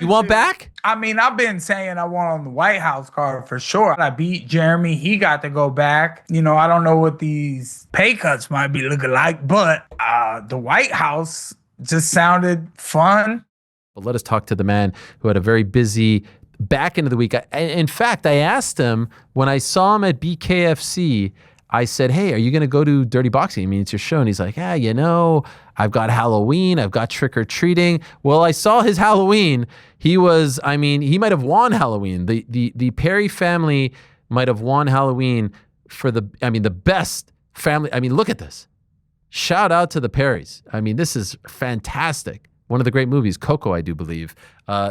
You want back? I mean, I've been saying I want on the White House card for sure. I beat Jeremy. He got to go back. I don't know what these pay cuts might be looking like, but the White House just sounded fun. Well, let us talk to the man who had a very busy back end of the week. In fact, I asked him when I saw him at BKFC, I said, hey, are you going to go to Dirty Boxing? I mean, it's your show. And he's like, I've got Halloween. I've got trick-or-treating. Well, I saw his Halloween. He might have won Halloween. The Perry family might have won Halloween for the best family. I mean, look at this. Shout out to the Perrys. I mean, this is fantastic. One of the great movies, Coco, I do believe.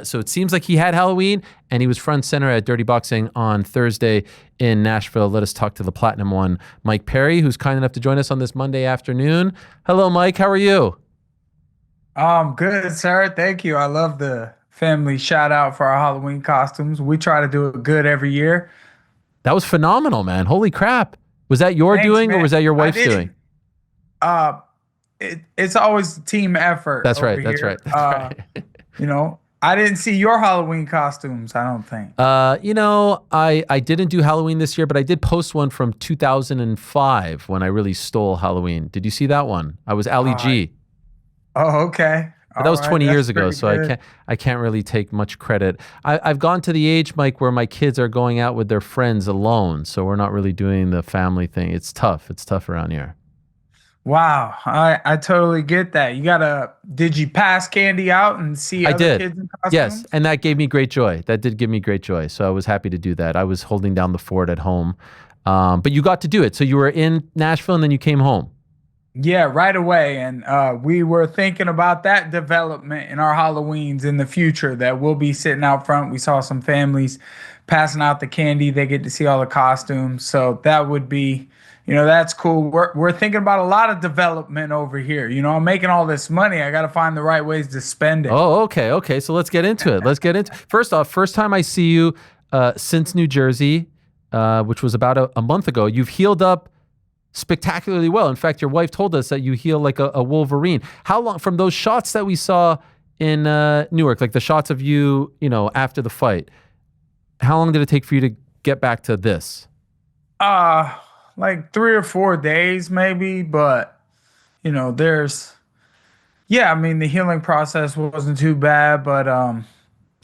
So it seems like he had Halloween, and he was front center at Dirty Boxing on Thursday in Nashville. Let us talk to the Platinum One, Mike Perry, who's kind enough to join us on this Monday afternoon. Hello, Mike. How are you? Good, sir. Thank you. I love the family shout out for our Halloween costumes. We try to do it good every year. That was phenomenal, man. Holy crap. Was that your doing, man, or was that your wife's doing? It's always a team effort. That's right. That's right. I didn't see your Halloween costumes, I don't think. I didn't do Halloween this year, but I did post one from 2005 when I really stole Halloween. Did you see that one? I was Ali G. Oh, okay. But that was 20 years ago, so I can't really take much credit. I've gone to the age, Mike, where my kids are going out with their friends alone, so we're not really doing the family thing. It's tough. It's tough around here. Wow, I totally get that. Did you pass candy out and see other kids in costumes? Yes, and that gave me great joy. That did give me great joy, so I was happy to do that. I was holding down the fort at home, but you got to do it. So you were in Nashville and then you came home. Yeah, right away, and we were thinking about that development in our Halloweens in the future, that we'll be sitting out front. We saw some families passing out the candy. They get to see all the costumes, so that would be... that's cool. We're thinking about a lot of development over here. I'm making all this money. I got to find the right ways to spend it. Oh, okay. Okay. So let's get into it. First off, first time I see you since New Jersey, which was about a month ago. You've healed up spectacularly well. In fact, your wife told us that you heal like a Wolverine. How long from those shots that we saw in Newark, like the shots of you, after the fight, how long did it take for you to get back to this? Like 3 or 4 days maybe, but the healing process wasn't too bad, but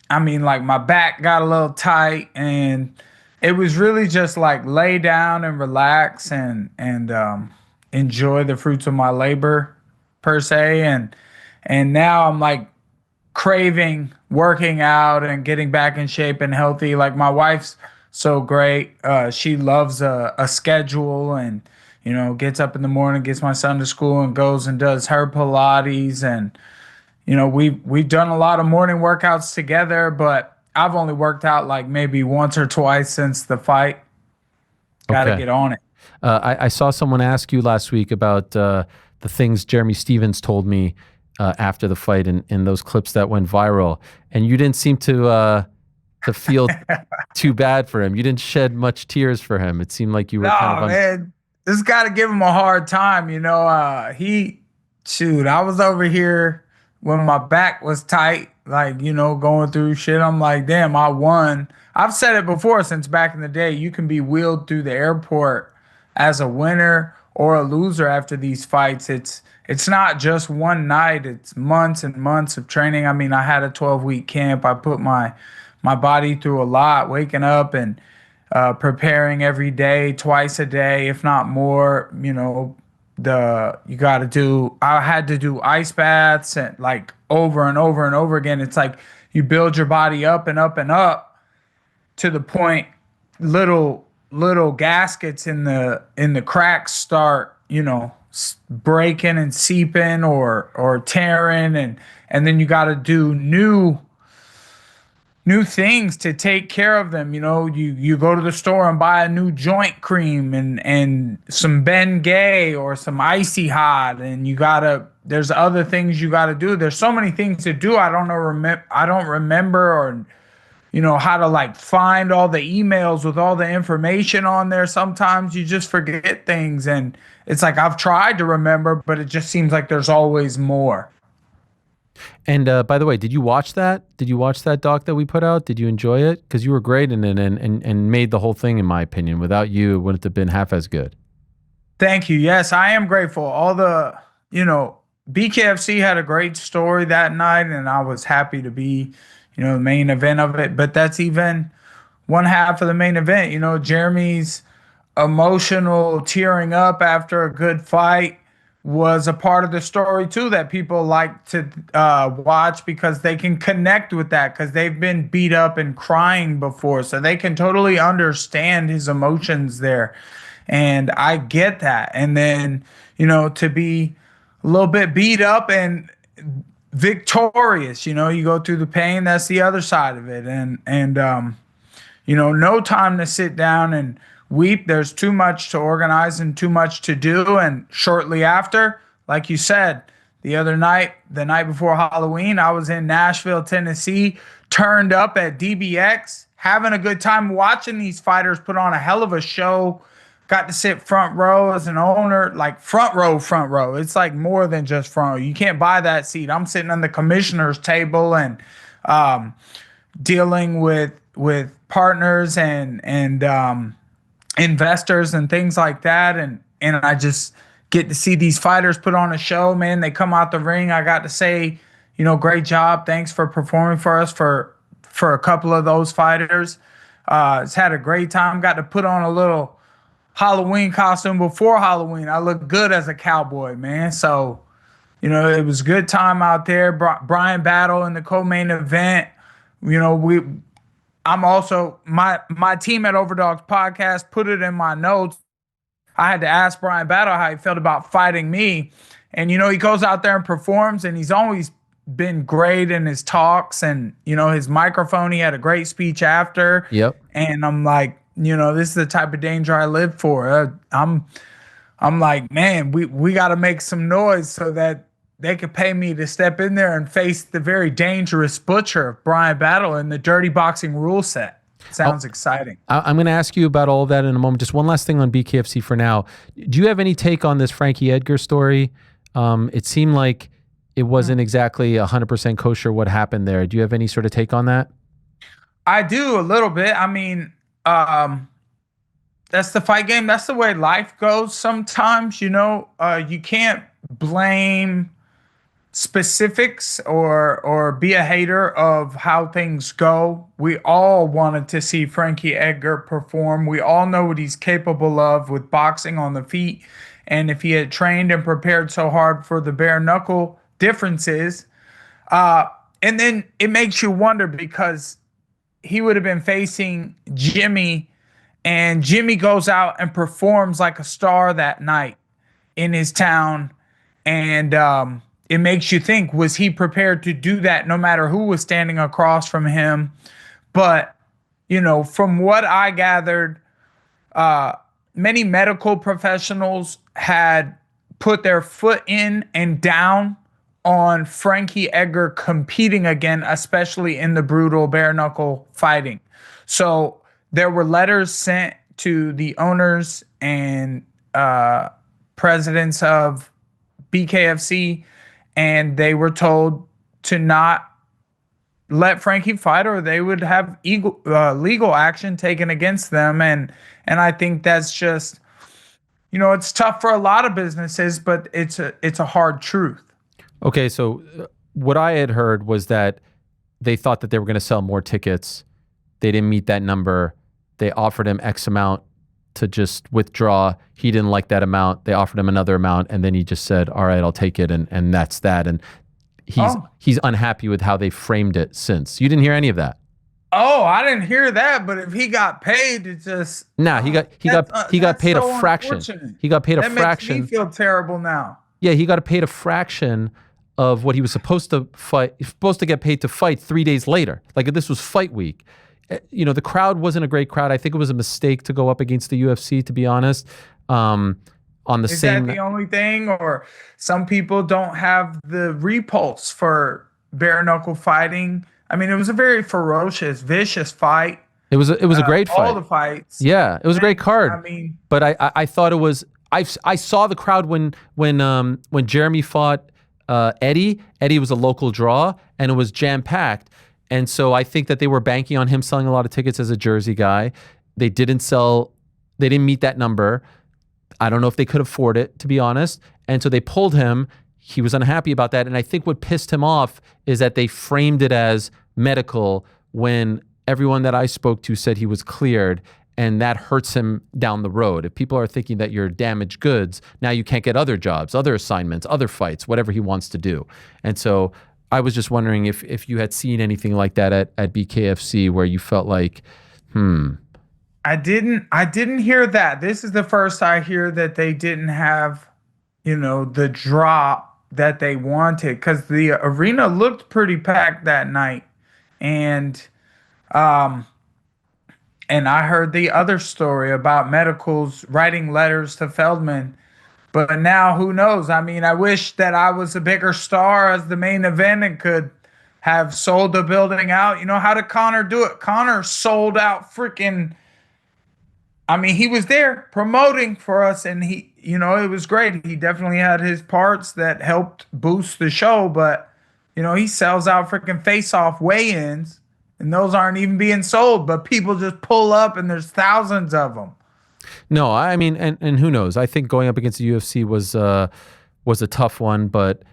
like my back got a little tight, and it was really just like lay down and relax and enjoy the fruits of my labor per se, and now I'm like craving working out and getting back in shape and healthy. Like my wife's so great. She loves a schedule, and gets up in the morning, gets my son to school, and goes and does her Pilates. And we've done a lot of morning workouts together, but I've only worked out like maybe once or twice since the fight. Got to get on it. I saw someone ask you last week about the things Jeremy Stevens told me after the fight in those clips that went viral, and you didn't seem to feel too bad for him. You didn't shed much tears for him. It seemed like you were kind of... man, just got to give him a hard time. I was over here when my back was tight, like, going through shit. I'm like, damn, I won. I've said it before since back in the day. You can be wheeled through the airport as a winner or a loser after these fights. It's not just one night. It's months and months of training. I mean, I had a 12-week camp. I put my body through a lot, waking up and preparing every day, twice a day, if not more. I had to do ice baths and like over and over and over again. It's like you build your body up and up and up to the point little gaskets in the cracks start, breaking and seeping or tearing, and then you got to do new things to take care of them. You go to the store and buy a new joint cream and some Bengay or some Icy Hot, and there's other things you got to do. There's so many things to do. I don't remember or how to like find all the emails with all the information on there. Sometimes you just forget things, and it's like I've tried to remember, but it just seems like there's always more. And by the way, did you watch that? Did you watch that doc that we put out? Did you enjoy it? Because you were great in it and made the whole thing, in my opinion. Without you, it wouldn't have been half as good. Thank you. Yes, I am grateful. All the, BKFC had a great story that night, and I was happy to be, the main event of it. But that's even one half of the main event. Jeremy's emotional tearing up after a good fight was a part of the story too that people like to watch because they can connect with that because they've been beat up and crying before, so they can totally understand his emotions there. And I get that. And then, to be a little bit beat up and victorious, you go through the pain, that's the other side of it. No time to sit down and weep. There's too much to organize and too much to do. And shortly after, like you said, the other night, the night before Halloween, I was in Nashville, Tennessee, turned up at DBX, having a good time watching these fighters put on a hell of a show. Got to sit front row as an owner, like front row. It's like more than just front row. You can't buy that seat. I'm sitting on the commissioner's table and dealing with partners and investors and things like that. And I just get to see these fighters put on a show, man. They come out the ring. I got to say, great job. Thanks for performing for us for a couple of those fighters. It's had a great time. Got to put on a little Halloween costume before Halloween. I look good as a cowboy, man. So, it was a good time out there. Brian Battle in the co-main event. I'm also my team at Overdogs Podcast put it in my notes. I had to ask Brian Battle how he felt about fighting me. And, he goes out there and performs, and he's always been great in his talks and, his microphone. He had a great speech after. Yep. And I'm like, this is the type of danger I live for. I'm like, man, we got to make some noise so that they could pay me to step in there and face the very dangerous butcher, Brian Battle, in the dirty boxing rule set. Sounds exciting. I'm going to ask you about all of that in a moment. Just one last thing on BKFC for now. Do you have any take on this Frankie Edgar story? It seemed like it wasn't exactly 100% kosher what happened there. Do you have any sort of take on that? I do a little bit. I mean, that's the fight game. That's the way life goes sometimes. You can't blame specifics or be a hater of how things go. We all wanted to see Frankie Edgar perform. We all know what he's capable of with boxing on the feet. And if he had trained and prepared so hard for the bare knuckle differences, and then it makes you wonder because he would have been facing Jimmy, and Jimmy goes out and performs like a star that night in his town. And it makes you think, was he prepared to do that no matter who was standing across from him? But, from what I gathered, many medical professionals had put their foot in and down on Frankie Edgar competing again, especially in the brutal bare knuckle fighting. So there were letters sent to the owners and presidents of BKFC, and they were told to not let Frankie fight or they would have legal action taken against them. And I think that's just, it's tough for a lot of businesses, but it's a hard truth. Okay, so what I had heard was that they thought that they were going to sell more tickets. They didn't meet that number. They offered him X amount to just withdraw. He didn't like that amount. They offered him another amount, and then he just said, all right, I'll take it, and that's that. And he's unhappy with how they framed it since. You didn't hear any of that? Oh, I didn't hear that, but if he got paid, it just... Nah, he got paid a fraction. He got paid a fraction. That makes me feel terrible now. Yeah, he got paid a fraction of what he was supposed to fight. He's supposed to get paid to fight 3 days later. Like this was fight week. The crowd wasn't a great crowd. I think it was a mistake to go up against the UFC, to be honest. On the Is same... that the only thing? Or some people don't have the repulse for bare knuckle fighting. I mean, it was a very ferocious, vicious fight. It was a great fight. All the fights. Yeah, it was a great card. I mean, but I thought it was... I saw the crowd when Jeremy fought Eddie. Eddie was a local draw, and it was jam-packed. And so I think that they were banking on him selling a lot of tickets as a Jersey guy. They didn't meet that number. I don't know if they could afford it, to be honest. And so they pulled him. He was unhappy about that. And I think what pissed him off is that they framed it as medical when everyone that I spoke to said he was cleared, and that hurts him down the road. If people are thinking that you're damaged goods, now you can't get other jobs, other assignments, other fights, whatever he wants to do. And so I was just wondering if you had seen anything like that at BKFC where you felt like, I didn't hear that. This is the first I hear that they didn't have, the drop that they wanted, because the arena looked pretty packed that night. And I heard the other story about medicals writing letters to Feldman. But now who knows? I mean, I wish that I was a bigger star as the main event and could have sold the building out. How did Connor do it? Connor sold out freaking. I mean, he was there promoting for us, and it was great. He definitely had his parts that helped boost the show, but, he sells out freaking face-off weigh-ins, and those aren't even being sold, but people just pull up, and there's thousands of them. No, I mean, and who knows? I think going up against the UFC was a tough one, but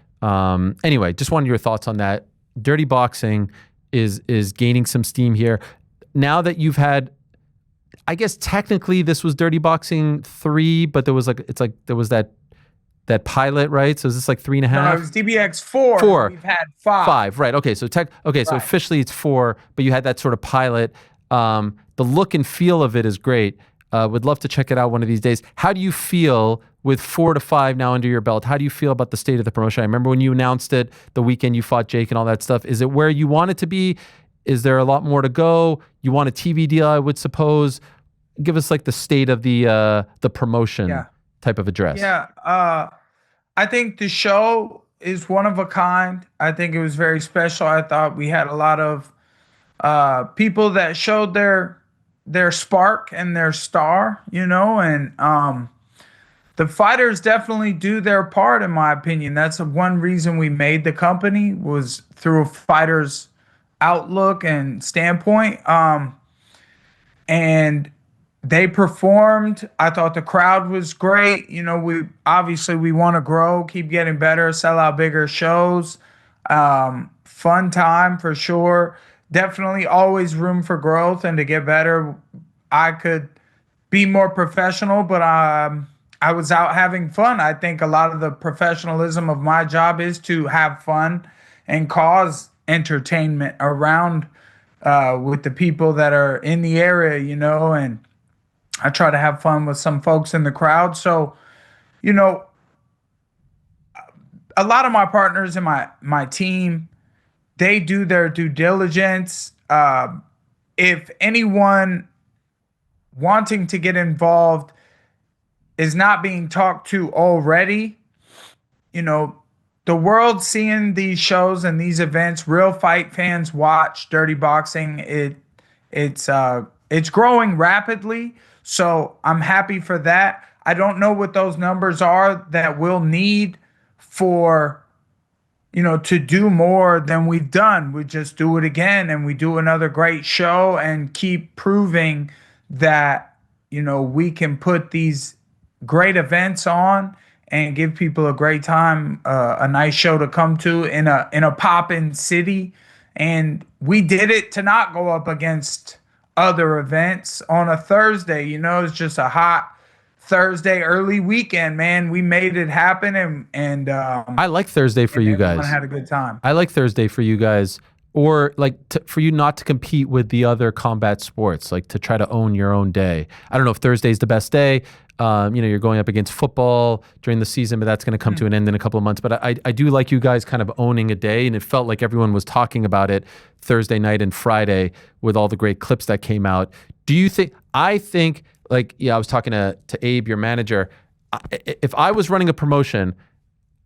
anyway, just wanted your thoughts on that. Dirty boxing is gaining some steam here. Now that you've had, I guess technically this was Dirty Boxing 3, but there was there was that pilot, right? So is this like 3.5? No, it was DBX 4. 4. We've had 5. 5, right? Okay, so so Right. officially it's 4, but you had that sort of pilot. The look and feel of it is great. Would love to check it out one of these days. How do you feel with 4 to 5 now under your belt? How do you feel about the state of the promotion? I remember when you announced it, the weekend you fought Jake and all that stuff. Is it where you want it to be? Is there a lot more to go? You want a TV deal, I would suppose. Give us like the state of the promotion type of address. Yeah, I think the show is one of a kind. I think it was very special. I thought we had a lot of people that showed their spark and their star, and the fighters definitely do their part, in my opinion. That's one reason we made the company, was through a fighter's outlook and standpoint. And they performed. I thought the crowd was great. We want to grow, keep getting better, sell out bigger shows. Fun time for sure. Definitely always room for growth and to get better. I could be more professional, but I was out having fun. I think a lot of the professionalism of my job is to have fun and cause entertainment around with the people that are in the area, and I try to have fun with some folks in the crowd. So, a lot of my partners in my team, they do their due diligence. If anyone wanting to get involved is not being talked to already, the world seeing these shows and these events, real fight fans watch Dirty Boxing. It's growing rapidly, so I'm happy for that. I don't know what those numbers are that we'll need for, to do more than we've done. We just do it again, and we do another great show and keep proving that, we can put these great events on and give people a great time, a nice show to come to in a poppin' city. And we did it to not go up against other events on a Thursday. It's just a hot Thursday early weekend, man. We made it happen, and I like Thursday for you guys. I had a good time. I like Thursday for you guys, or like for you not to compete with the other combat sports, like to try to own your own day. I don't know if Thursday's the best day. You're going up against football during the season, but that's going to come to an end in a couple of months. But I do like you guys kind of owning a day, and it felt like everyone was talking about it Thursday night and Friday with all the great clips that came out. Do you think? I think, I was talking to Abe, your manager. If I was running a promotion,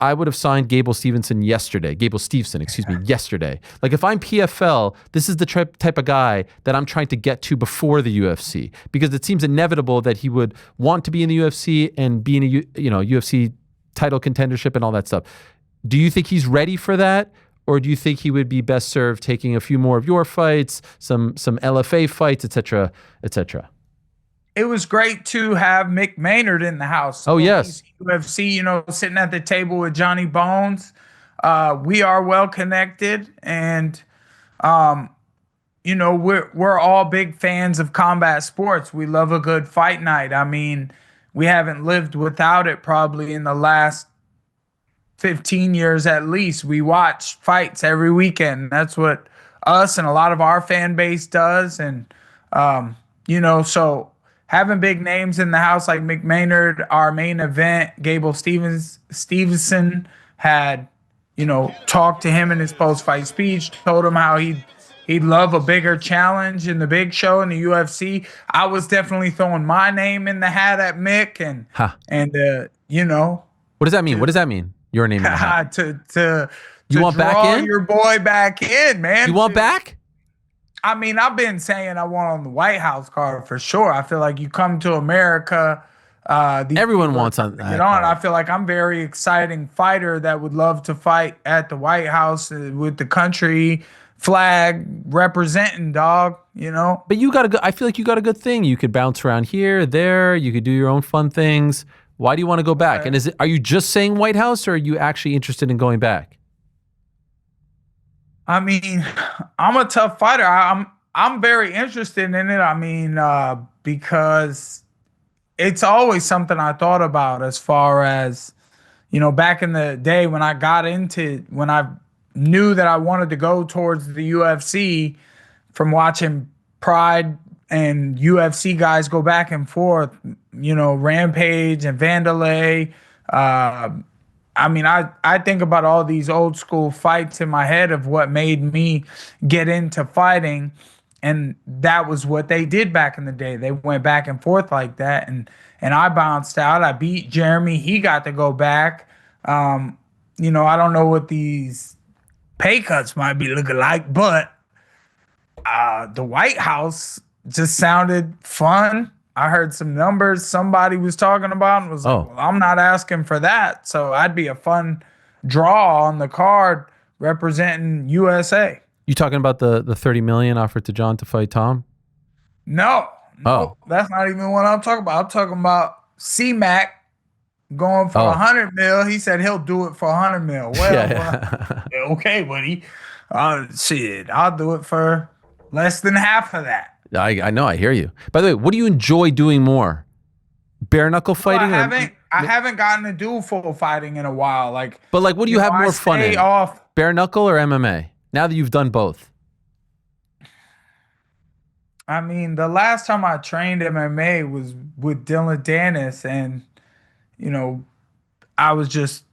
I would have signed Gable Stevenson yesterday. Yesterday. Like if I'm PFL, this is the type of guy that I'm trying to get to before the UFC, because it seems inevitable that he would want to be in the UFC and be in a UFC title contendership and all that stuff. Do you think he's ready for that? Or do you think he would be best served taking a few more of your fights, some LFA fights, et cetera, et cetera? It was great to have Mick Maynard in the house. Oh, yes. UFC, sitting at the table with Johnny Bones. We are well connected, and we're all big fans of combat sports. We love a good fight night. I mean, we haven't lived without it probably in the last 15 years at least. We watch fights every weekend. That's what us and a lot of our fan base does. And, so having big names in the house like Mick Maynard, our main event, Gable Stevenson had, talked to him in his post-fight speech, told him how he'd love a bigger challenge in the big show in the UFC. I was definitely throwing my name in the hat at Mick What does that mean? What does that mean? Your name in the hat. to You want draw back in? your boy back in, man. You want back? I mean, I've been saying I want on the White House card for sure. I feel like you come to America. Everyone wants on that. Get on. I feel like I'm a very exciting fighter that would love to fight at the White House with the country flag representing, dog. But I feel like you got a good thing. You could bounce around here, there. You could do your own fun things. Why do you want to go back? Okay. And are you just saying White House, or are you actually interested in going back? I mean, I'm a tough fighter. I'm very interested in it. I mean, because it's always something I thought about as far as, back in the day when I knew that I wanted to go towards the UFC from watching Pride and UFC guys go back and forth, Rampage and Vandalay. I mean, I think about all these old school fights in my head of what made me get into fighting. And that was what they did back in the day. They went back and forth like that. And I bounced out. I beat Jeremy. He got to go back. I don't know what these pay cuts might be looking like, but the White House just sounded fun. I heard some numbers somebody was talking about and was like, well, I'm not asking for that. So I'd be a fun draw on the card representing USA. You talking about the $30 million offered to John to fight Tom? No, that's not even what I'm talking about. I'm talking about C-Mac going for $100 million. He said he'll do it for $100 million. Well, okay, buddy. Shit, I'll do it for less than half of that. I know, I hear you. By the way, what do you enjoy doing more? Bare knuckle fighting? I haven't gotten to do full fighting in a while. But what do you have more fun in? Bare knuckle or MMA? Now that you've done both. I mean, the last time I trained MMA was with Dylan Dennis, and I just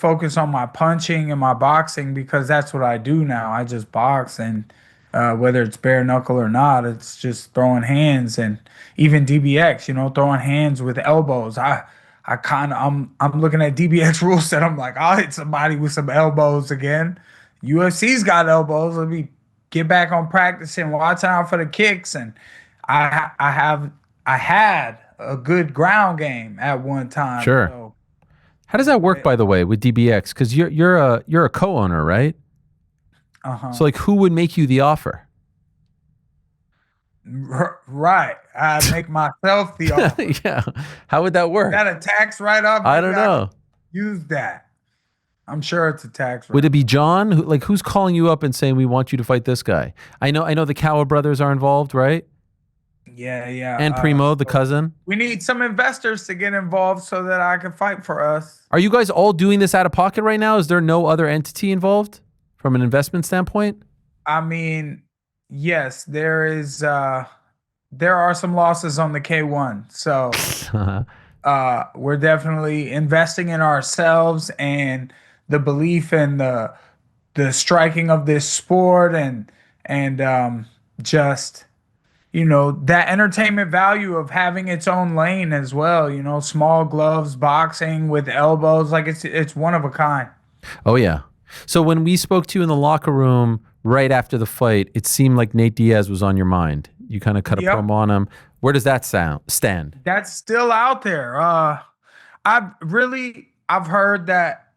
focus on my punching and my boxing because that's what I do now. I just box, and whether it's bare knuckle or not, it's just throwing hands. And even DBX, throwing hands with elbows. I'm looking at DBX rule set. I'm like, I'll hit somebody with some elbows again. UFC's got elbows. Let me get back on practicing, watching out for the kicks. And I had a good ground game at one time. Sure. So, how does that work, by the way, with DBX? Because you're a co-owner, right? So who would make you the offer? Right. I make myself the offer. Yeah. How would that work? Is that a tax write-off? I don't know. Use that. I'm sure it's a tax write-off. Would it be John? Who's calling you up and saying, we want you to fight this guy? I know the Cowa brothers are involved, right? Yeah, yeah. And Primo, the cousin. We need some investors to get involved so that I can fight for us. Are you guys all doing this out of pocket right now? Is there no other entity involved from an investment standpoint? I mean, yes, there is. There are some losses on the K1, so we're definitely investing in ourselves and the belief in the striking of this sport and just that entertainment value of having its own lane as well. Small gloves, boxing with elbows, it's one of a kind. Oh yeah. So when we spoke to you in the locker room right after the fight, it seemed like Nate Diaz was on your mind. You kind of cut a promo on him. Where does that stand? That's still out there. I've heard that,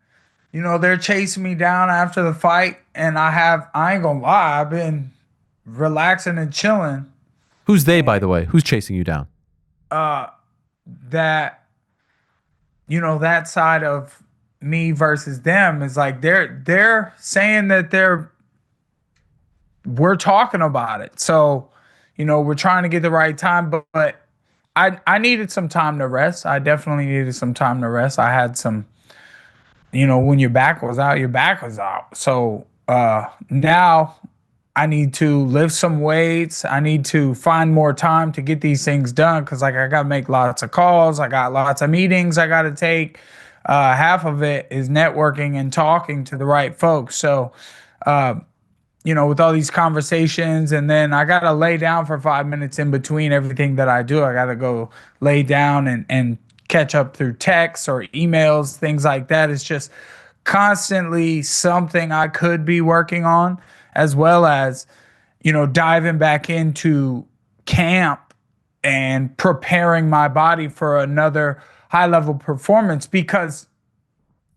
they're chasing me down after the fight, and I ain't gonna lie, I've been relaxing and chilling. Who's they, by the way? Who's chasing you down? Uh, that that side of me versus them is like they're saying that we're talking about it. So, we're trying to get the right time, but I needed some time to rest. I definitely needed some time to rest. I had some, when your back was out, your back was out. So now I need to lift some weights. I need to find more time to get these things done because, like, I got to make lots of calls. I got lots of meetings I got to take. Half of it is networking and talking to the right folks. So, with all these conversations, and then I got to lay down for 5 minutes in between everything that I do. I got to go lay down and catch up through texts or emails, things like that. It's just constantly something I could be working on, as well as, diving back into camp and preparing my body for another high level performance because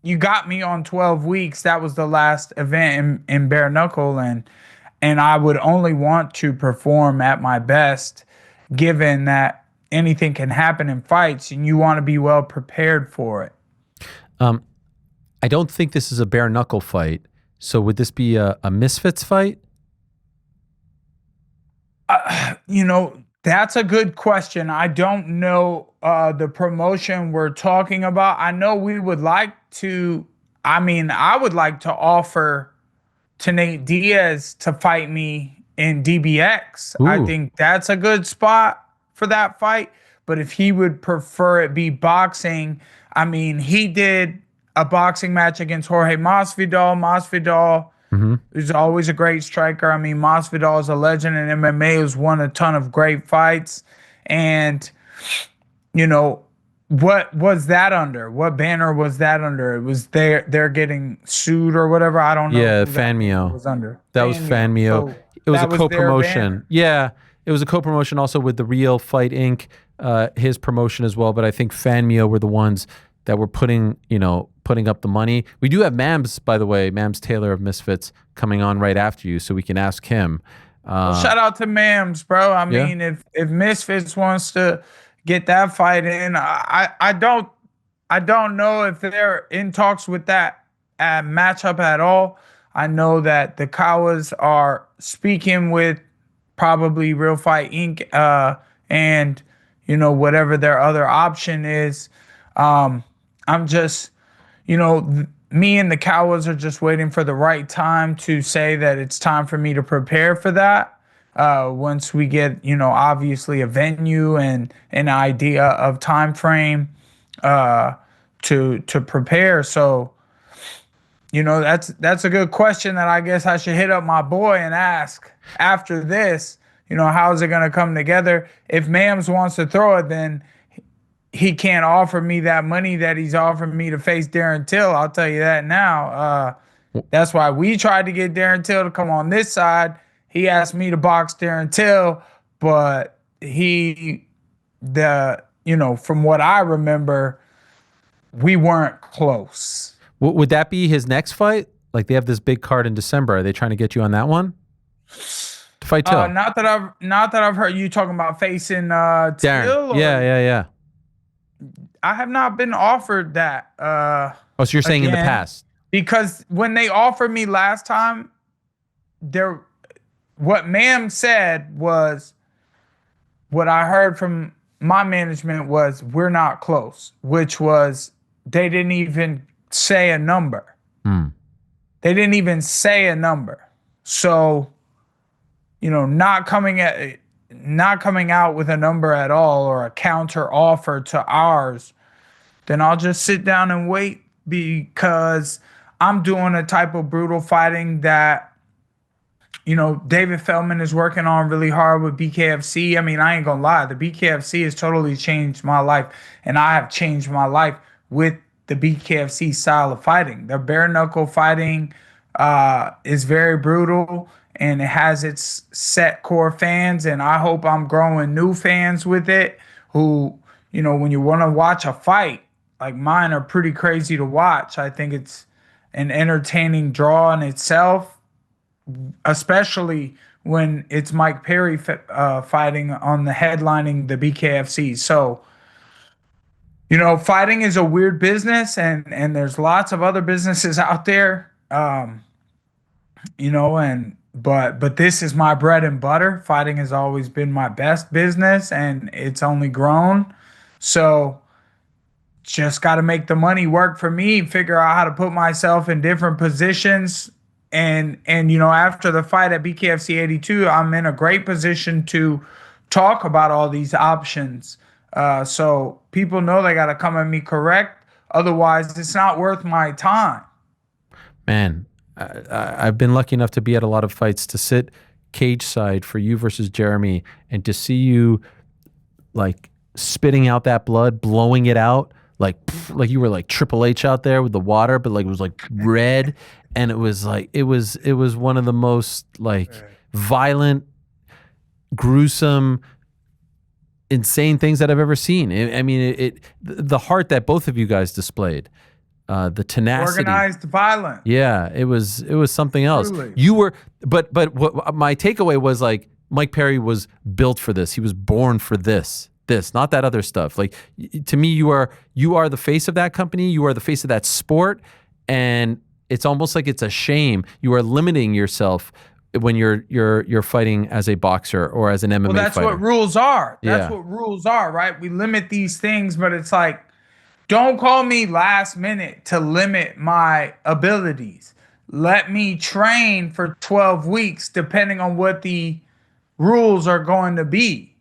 you got me on 12 weeks. That was the last event in bare knuckle, and I would only want to perform at my best, given that anything can happen in fights, and you want to be well prepared for it. I don't think this is a bare knuckle fight. So would this be a Misfits fight? That's a good question. I don't know the promotion we're talking about. I know we would like to, I would like to offer to Nate Diaz to fight me in DBX. Ooh. I think that's a good spot for that fight. But if he would prefer it be boxing, he did a boxing match against Jorge Masvidal. Masvidal is always a great striker. Masvidal is a legend in MMA. Has won a ton of great fights. And, what was that under? What banner was that under? It was they're getting sued or whatever. I don't know. Yeah, FanMio was under. That was FanMio. So it was a that co-promotion. Yeah, it was a co-promotion also with the Real Fight Inc. His promotion as well. But I think FanMio were the ones that were putting up the money. We do have Mams, by the way, Mams Taylor of Misfits coming on right after you, so we can ask him. Shout out to Mams, bro. If Misfits wants to get that fight in, I don't know if they're in talks with that matchup at all. I know that the Kawas are speaking with probably Real Fight Inc. And whatever their other option is. I'm just, me and the Cowards are just waiting for the right time to say that it's time for me to prepare for that. Once we get, obviously a venue and an idea of time frame to prepare. So, that's a good question that I guess I should hit up my boy and ask after this, how is it going to come together? If Mams wants to throw it, then he can't offer me that money that he's offering me to face Darren Till. I'll tell you that now. That's why we tried to get Darren Till to come on this side. He asked me to box Darren Till, but from what I remember, we weren't close. Would that be his next fight? Like, they have this big card in December. Are they trying to get you on that one? To fight Till? Not that I've heard you talking about facing Darren. Till. Yeah. I have not been offered that. So you're saying again, in the past? Because when they offered me last time, what Ma'am said was, what I heard from my management was, we're not close, which was they didn't even say a number. They didn't even say a number. So, not coming out with a number at all or a counter offer to ours, then I'll just sit down and wait, because I'm doing a type of brutal fighting that, David Feldman is working on really hard with BKFC. I ain't gonna lie, the BKFC has totally changed my life, and I have changed my life with the BKFC style of fighting. The bare knuckle fighting is very brutal, and it has its set core fans, and I hope I'm growing new fans with it who, when you want to watch a fight, like mine are pretty crazy to watch. I think it's an entertaining draw in itself, especially when it's Mike Perry fighting on the headlining the BKFC. So, fighting is a weird business, and there's lots of other businesses out there. But this is my bread and butter. Fighting has always been my best business, and it's only grown. So just got to make the money work for me, figure out how to put myself in different positions. And after the fight at BKFC 82, I'm in a great position to talk about all these options. So people know they got to come at me correct. Otherwise, it's not worth my time. Man, I've been lucky enough to be at a lot of fights, to sit cage side for you versus Jeremy, and to see you like spitting out that blood, blowing it out, like you were like Triple H out there with the water, but like it was like red, and it was one of the most like violent, gruesome, insane things that I've ever seen. I mean, the heart that both of you guys displayed. The tenacity, organized violence. Yeah, it was something else. Truly. You were, but what my takeaway was, like, Mike Perry was built for this. He was born for this, not that other stuff. Like, to me, you are the face of that company. You are the face of that sport, and it's almost like it's a shame you are limiting yourself when you're fighting as a boxer or as an MMA Well, that's fighter. what rules are. That's Yeah. what rules are, right? We limit these things, but it's like, don't call me last minute to limit my abilities. Let me train for 12 weeks, depending on what the rules are going to be.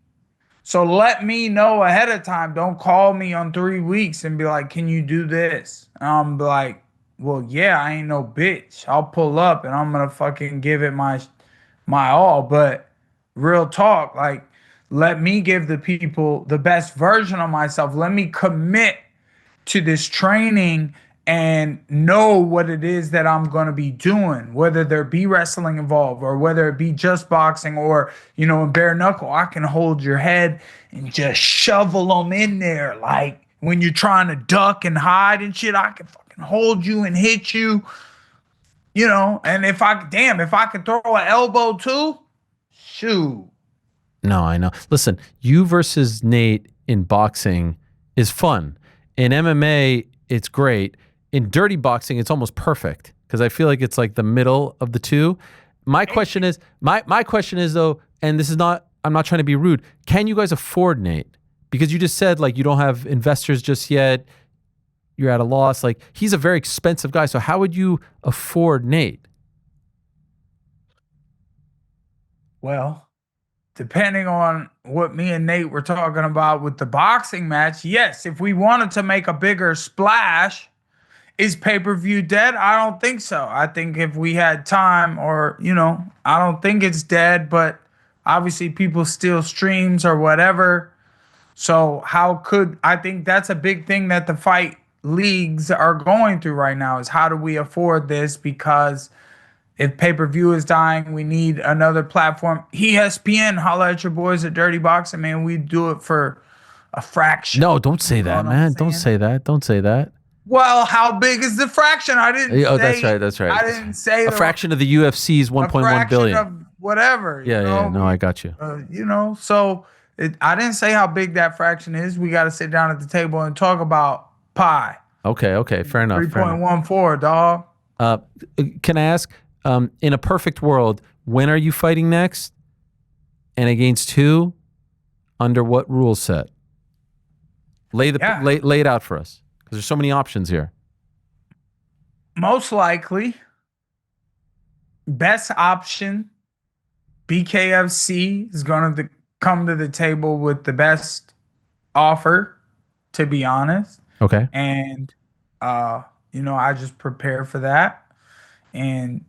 So let me know ahead of time. Don't call me on 3 weeks and be like, can you do this? And I'm like, well, yeah, I ain't no bitch. I'll pull up and I'm going to fucking give it my all. But real talk, like, let me give the people the best version of myself. Let me commit to this training and know what it is that I'm going to be doing, whether there be wrestling involved or whether it be just boxing or, in bare knuckle. I can hold your head and just shovel them in there. Like when you're trying to duck and hide and shit, I can fucking hold you and hit you, and if I could throw an elbow too, shoot. No, I know. Listen, you versus Nate in boxing is fun. In MMA, it's great. In dirty boxing, it's almost perfect because I feel like it's like the middle of the two. My question is though, and this is not, I'm not trying to be rude. Can you guys afford Nate? Because you just said like you don't have investors just yet. You're at a loss. Like, he's a very expensive guy. So how would you afford Nate? Well, depending on what me and Nate were talking about with the boxing match, yes, if we wanted to make a bigger splash, is pay-per-view dead? I don't think so. I think if we had time or, I don't think it's dead, but obviously people steal streams or whatever. So I think that's a big thing that the fight leagues are going through right now is how do we afford this? Because if pay-per-view is dying, we need another platform. ESPN, holla at your boys at Dirty Boxing, man. We do it for a fraction. No, don't say that, man. Don't say that. Don't say that. Well, how big is the fraction? I didn't Oh, say. that's right. I didn't say a fraction of the UFC's 1.1 billion. Of whatever. Yeah, no, I got you. So I didn't say how big that fraction is. We got to sit down at the table and talk about pie. Okay, fair enough. 3.14, dog. Can I ask, in a perfect world, when are you fighting next? And against who? Under what rule set? Lay it out for us. Because there's so many options here. Most likely, best option, BKFC is going to come to the table with the best offer, to be honest. Okay. And, I just prepare for that. And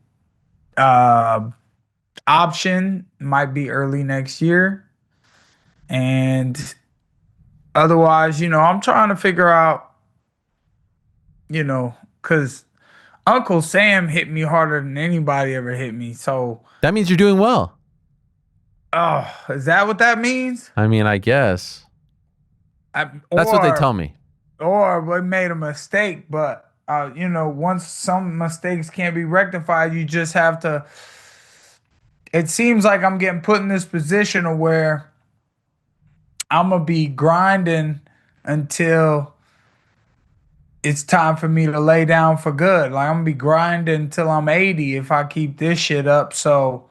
option might be early next year. And otherwise, I'm trying to figure out, because Uncle Sam hit me harder than anybody ever hit me. So that means you're doing well. Oh, is that what that means? I mean, I guess. That's what they tell me. Or we made a mistake, but Once some mistakes can't be rectified, you just have to. It seems like I'm getting put in this position of where I'm gonna be grinding until it's time for me to lay down for good. Like I'm gonna be grinding until I'm 80 if I keep this shit up. So,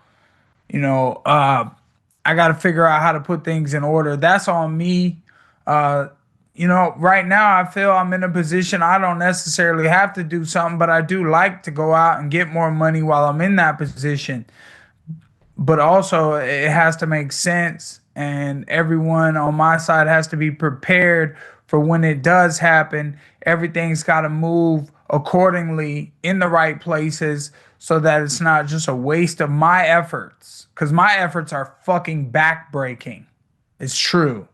I got to figure out how to put things in order. That's on me. Right now I feel I'm in a position I don't necessarily have to do something, but I do like to go out and get more money while I'm in that position. But also it has to make sense, and everyone on my side has to be prepared for when it does happen. Everything's got to move accordingly in the right places so that it's not just a waste of my efforts, because my efforts are fucking backbreaking. It's true.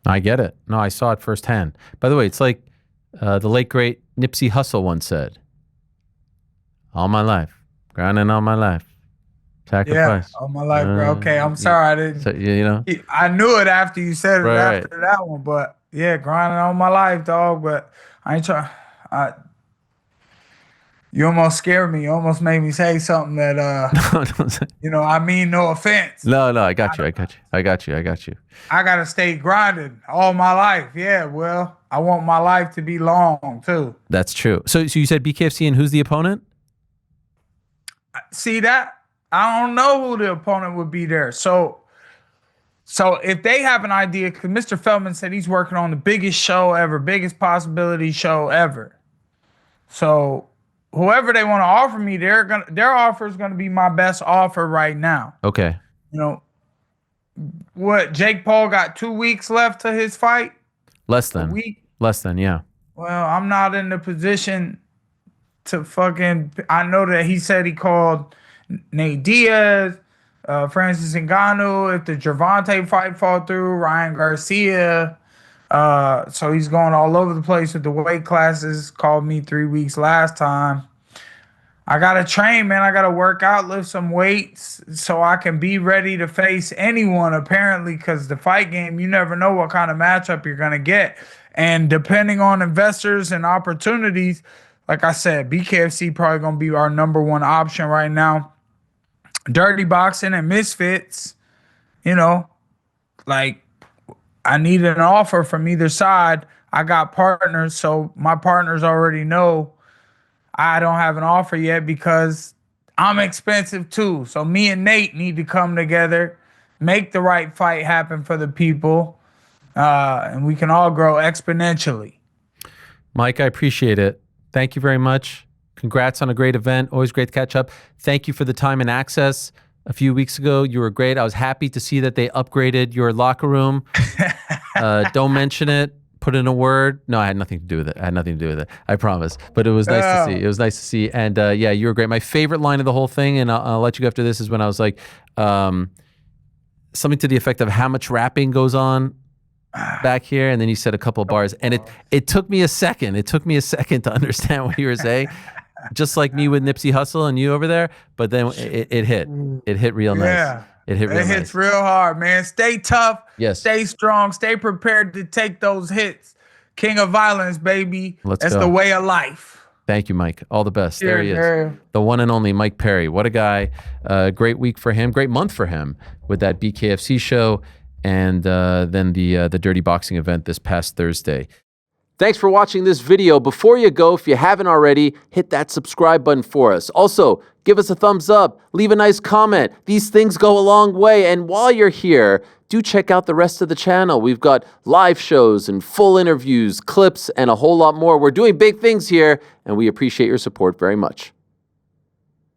I get it. No, I saw it firsthand. By the way, it's like the late great Nipsey Hussle once said, all my life, grinding all my life. Sacrifice. Yeah, all my life, bro. Okay, I'm sorry I didn't. So, I knew it after you said it right. after that one, but yeah, grinding all my life, dog. But I ain't trying. You almost scared me. You almost made me say something that I mean no offense. No, I got you. I gotta stay grinding all my life. Yeah, well, I want my life to be long too. That's true. So you said BKFC, and who's the opponent? See that? I don't know who the opponent would be there. So if they have an idea, because Mr. Feldman said he's working on the biggest show ever, biggest possibility show ever. So whoever they want to offer me, their offer is gonna be my best offer right now. Okay. What, Jake Paul got 2 weeks left to his fight? Less than. A week? Less than, yeah. Well, I'm not in the position to I know that he said he called Nate Diaz, Francis Ngannou, if the Gervonta fight fall through, Ryan Garcia. So he's going all over the place with the weight classes. Called me 3 weeks last time. I gotta train, man. I gotta work out, lift some weights so I can be ready to face anyone, apparently, because the fight game, you never know what kind of matchup you're gonna get. And depending on investors and opportunities, like I said, BKFC probably gonna be our number one option right now. Dirty Boxing and Misfits, like I need an offer from either side. I got partners, so my partners already know I don't have an offer yet because I'm expensive too. So me and Nate need to come together, make the right fight happen for the people, and we can all grow exponentially. Mike, I appreciate it. Thank you very much. Congrats on a great event. Always great to catch up. Thank you for the time and access. A few weeks ago, you were great. I was happy to see that they upgraded your locker room. Don't mention it. Put in a word. No, I had nothing to do with it. I promise. But it was nice to see. And yeah, you were great. My favorite line of the whole thing, and I'll let you go after this, is when I was like, something to the effect of how much rapping goes on back here, and then you said a couple of bars, and it took me a second. It took me a second to understand what you were saying. Just like me with Nipsey Hussle and you over there, but then it hit. It hit real nice. Yeah. It hits nice. Real hard, man. Stay tough. Yes. Stay strong. Stay prepared to take those hits. King of violence, baby. That's go. The way of life. Thank you, Mike. All the best. Cheers, there he is. Ariel. The one and only Mike Perry. What a guy. Great week for him. Great month for him with that BKFC show and then the Dirty Boxing event this past Thursday. Thanks for watching this video. Before you go, if you haven't already, hit that subscribe button for us. Also, give us a thumbs up, leave a nice comment. These things go a long way. And while you're here, do check out the rest of the channel. We've got live shows and full interviews, clips, and a whole lot more. We're doing big things here, and we appreciate your support very much.